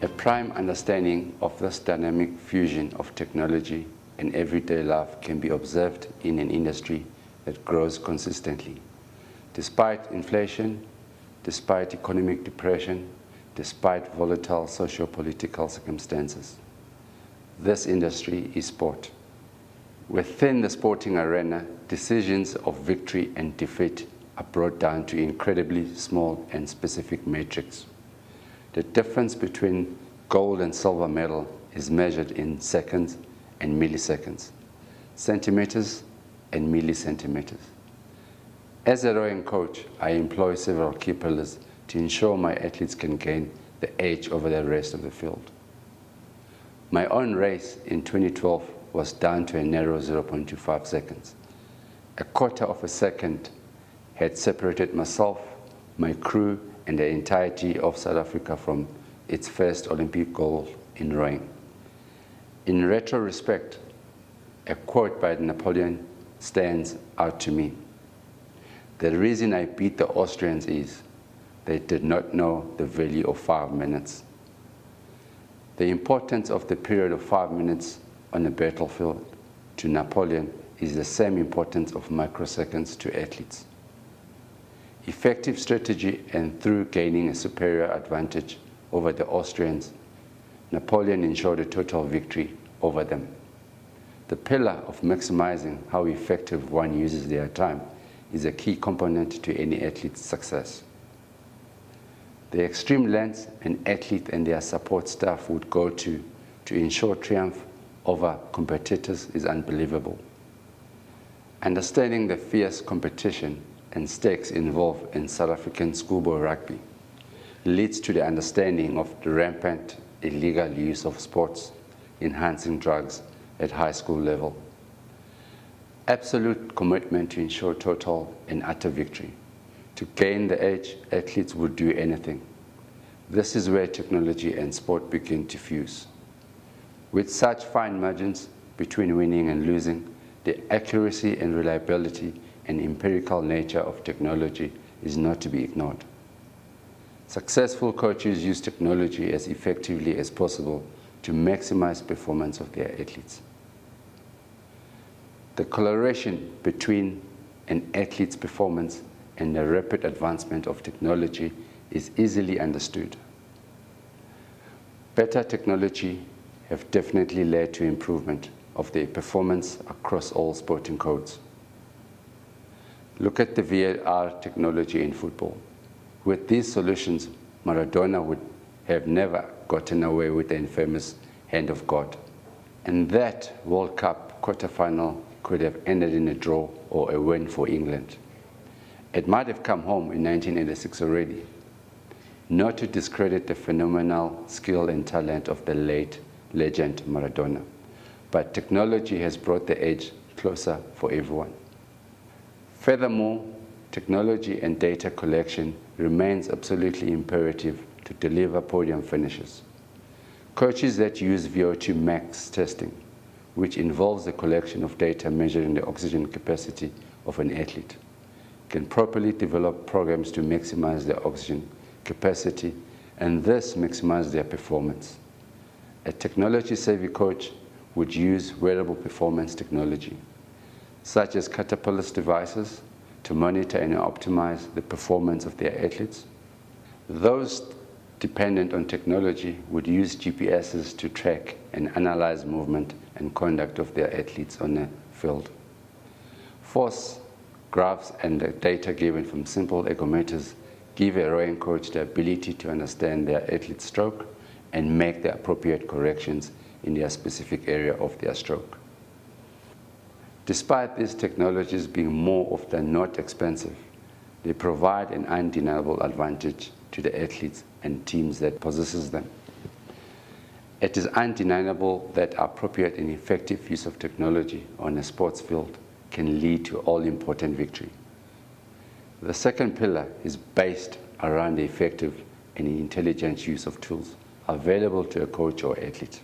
A prime understanding of this dynamic fusion of technology and everyday life can be observed in an industry that grows consistently. Despite inflation, despite economic depression, despite volatile socio-political circumstances. This industry is sport. Within the sporting arena, decisions of victory and defeat are brought down to incredibly small and specific metrics. The difference between gold and silver medal is measured in seconds and milliseconds, centimeters and millicentimeters. As a rowing coach, I employ several key pillars to ensure my athletes can gain the edge over the rest of the field. My own race in 2012 was down to a narrow 0.25 seconds. A quarter of a second had separated myself, my crew, and the entirety of South Africa from its first Olympic gold in rowing. In retrospect, a quote by Napoleon stands out to me. The reason I beat the Austrians is they did not know the value of 5 minutes. The importance of the period of 5 minutes on a battlefield to Napoleon is the same importance of microseconds to athletes. Effective strategy, and through gaining a superior advantage over the Austrians, Napoleon ensured a total victory over them. The pillar of maximizing how effective one uses their time is a key component to any athlete's success. The extreme lengths an athlete and their support staff would go to ensure triumph over competitors is unbelievable. Understanding the fierce competition and stakes involved in South African schoolboy rugby leads to the understanding of the rampant illegal use of sports enhancing drugs at high school level. Absolute commitment to ensure total and utter victory. To gain the edge, athletes would do anything. This is where technology and sport begin to fuse. With such fine margins between winning and losing, the accuracy and reliability and empirical nature of technology is not to be ignored. Successful coaches use technology as effectively as possible to maximize performance of their athletes. The correlation between an athlete's performance and the rapid advancement of technology is easily understood. Better technology have definitely led to improvement of their performance across all sporting codes. Look at the VAR technology in football. With these solutions, Maradona would have never gotten away with the infamous hand of God. And that World Cup quarterfinal could have ended in a draw or a win for England. It might have come home in 1986 already. Not to discredit the phenomenal skill and talent of the late legend Maradona, but technology has brought the edge closer for everyone. Furthermore, technology and data collection remains absolutely imperative to deliver podium finishes. Coaches that use VO2 max testing, which involves the collection of data measuring the oxygen capacity of an athlete, can properly develop programs to maximize their oxygen capacity and thus maximize their performance. A technology-savvy coach would use wearable performance technology, such as Caterpillar's devices, to monitor and optimize the performance of their athletes. Those dependent on technology would use GPSs to track and analyze movement and conduct of their athletes on the field. Force graphs and the data given from simple ergometers give a rowing coach the ability to understand their athlete's stroke and make the appropriate corrections in their specific area of their stroke. Despite these technologies being more often than not expensive, they provide an undeniable advantage to the athletes and teams that possesses them. It is undeniable that appropriate and effective use of technology on a sports field can lead to all-important victory. The second pillar is based around the effective and intelligent use of tools available to a coach or athlete.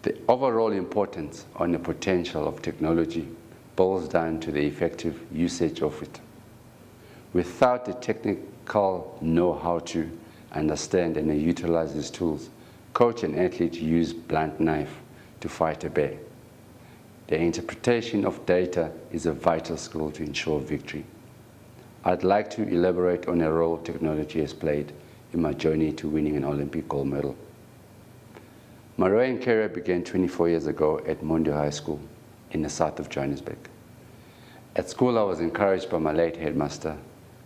The overall importance on the potential of technology boils down to the effective usage of it. Without the technical know-how to, understand and utilize these tools, coach an athlete to use blunt knife to fight a bear. The interpretation of data is a vital skill to ensure victory. I'd like to elaborate on a role technology has played in my journey to winning an Olympic gold medal. My rowing career began 24 years ago at Mondi High School in the south of Johannesburg. At school, I was encouraged by my late headmaster,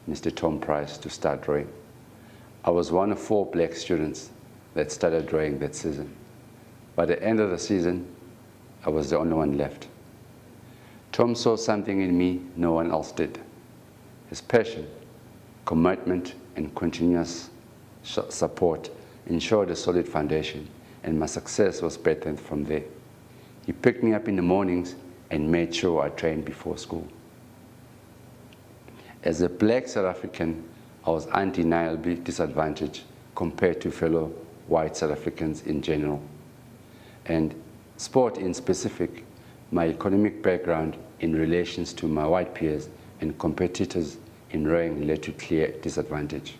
Mr. Tom Price, to start rowing. I was one of 4 black students that started rowing that season. By the end of the season, I was the only one left. Tom saw something in me no one else did. His passion, commitment, and continuous support ensured a solid foundation, and my success was bettered from there. He picked me up in the mornings and made sure I trained before school. As a black South African, I was undeniably disadvantaged compared to fellow white South Africans in general. And sport in specific, my economic background in relations to my white peers and competitors in rowing led to clear disadvantage.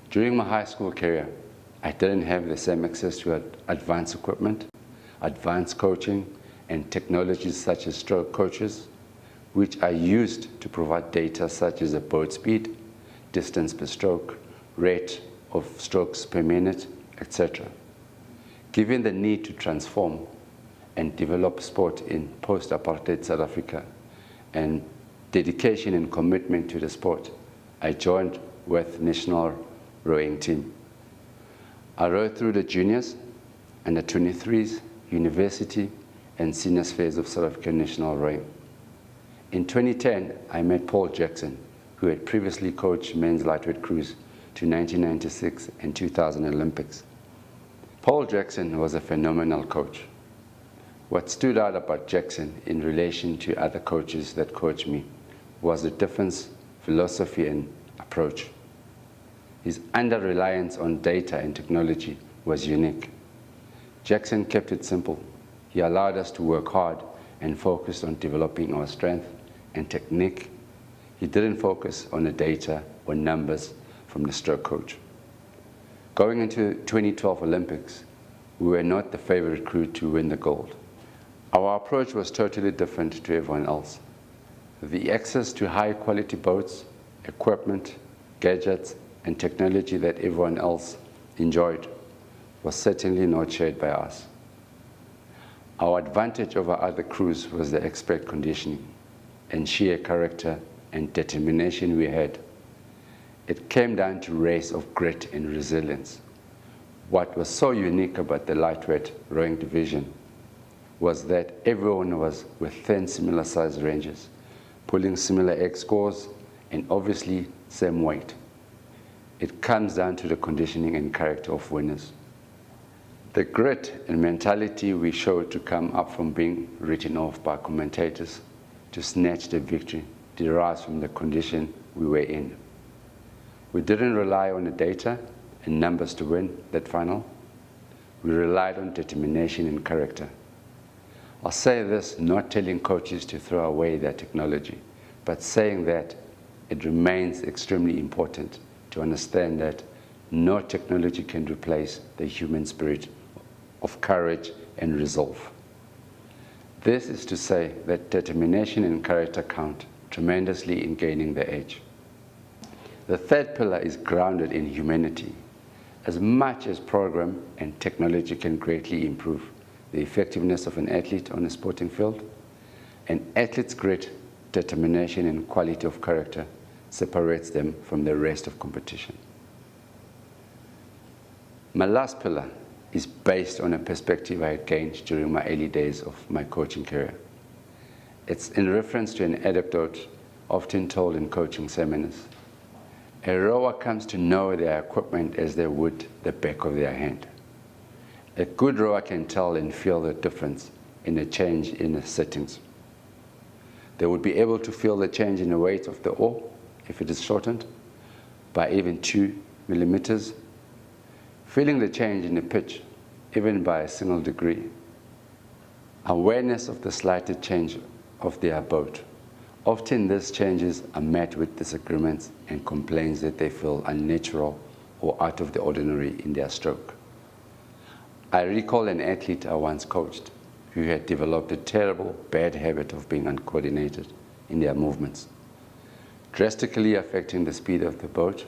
During my high school career, I didn't have the same access to advanced equipment, advanced coaching, and technologies such as stroke coaches, which I used to provide data such as the boat speed, distance per stroke, rate of strokes per minute, etc. Given the need to transform and develop sport in post-apartheid South Africa and dedication and commitment to the sport, I joined with national rowing team. I rowed through the juniors, under 23s, university, and seniors phase of South African national rowing. In 2010, I met Paul Jackson, who had previously coached men's lightweight crews to 1996 and 2000 Olympics. Paul Jackson was a phenomenal coach. What stood out about Jackson in relation to other coaches that coached me was the different philosophy and approach. His under-reliance on data and technology was unique. Jackson kept it simple. He allowed us to work hard and focused on developing our strength and technique. He didn't focus on the data or numbers from the stroke coach. Going into 2012 Olympics, we were not the favorite crew to win the gold. Our approach was totally different to everyone else. The access to high-quality boats, equipment, gadgets, and technology that everyone else enjoyed was certainly not shared by us. Our advantage over other crews was the expert conditioning and sheer character and determination we had. It came down to race of grit and resilience. What was so unique about the lightweight rowing division was that everyone was within similar size ranges, pulling similar X scores, and obviously same weight. It comes down to the conditioning and character of winners. The grit and mentality we showed to come up from being written off by commentators to snatch the victory derives from the condition we were in. We didn't rely on the data and numbers to win that final. We relied on determination and character. I'll say this not telling coaches to throw away their technology, but saying that it remains extremely important to understand that no technology can replace the human spirit of courage and resolve. This is to say that determination and character count tremendously in gaining the edge. The third pillar is grounded in humanity. As much as program and technology can greatly improve the effectiveness of an athlete on a sporting field, an athlete's grit, determination, and quality of character separates them from the rest of competition. My last pillar is based on a perspective I had gained during my early days of my coaching career. It's in reference to an anecdote often told in coaching seminars. A rower comes to know their equipment as they would the back of their hand. A good rower can tell and feel the difference in a change in the settings. They would be able to feel the change in the weight of the oar if it is shortened by even 2 millimeters, feeling the change in the pitch even by a single degree, awareness of the slighted change of their boat. Often these changes are met with disagreements and complaints that they feel unnatural or out of the ordinary in their stroke. I recall an athlete I once coached who had developed a terrible, bad habit of being uncoordinated in their movements, drastically affecting the speed of the boat.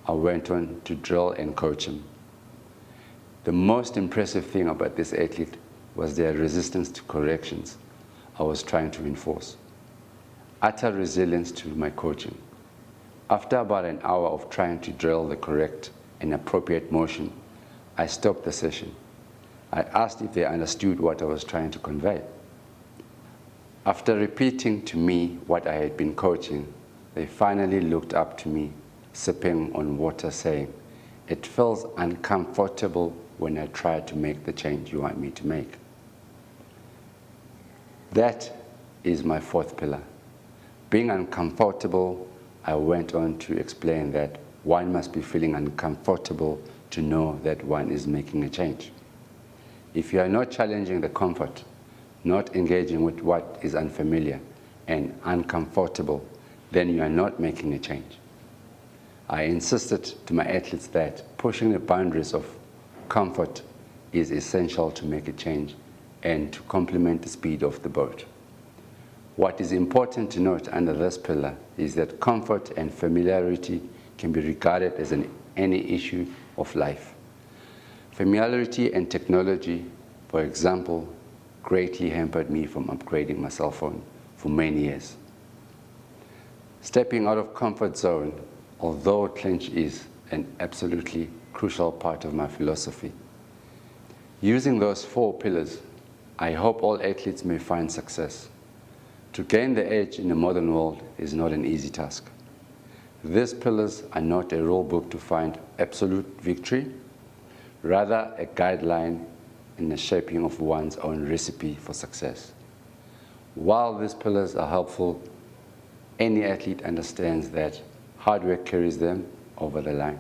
I went on to drill and coach him. The most impressive thing about this athlete was their resistance to corrections I was trying to enforce. Utter resilience to my coaching. After about an hour of trying to drill the correct and appropriate motion, I stopped the session. I asked if they understood what I was trying to convey. After repeating to me what I had been coaching, they finally looked up to me, sipping on water, saying, "It feels uncomfortable when I try to make the change you want me to make." That is my fourth pillar. Being uncomfortable, I went on to explain that one must be feeling uncomfortable to know that one is making a change. If you are not challenging the comfort, not engaging with what is unfamiliar and uncomfortable, then you are not making a change. I insisted to my athletes that pushing the boundaries of comfort is essential to make a change and to complement the speed of the boat. What is important to note under this pillar is that comfort and familiarity can be regarded as any issue of life. Familiarity and technology, for example, greatly hampered me from upgrading my cell phone for many years. Stepping out of comfort zone, although clinch is an absolutely crucial part of my philosophy. Using those four pillars, I hope all athletes may find success. To gain the edge in the modern world is not an easy task. These pillars are not a rule book to find absolute victory, rather a guideline in the shaping of one's own recipe for success. While these pillars are helpful, any athlete understands that hard work carries them over the line.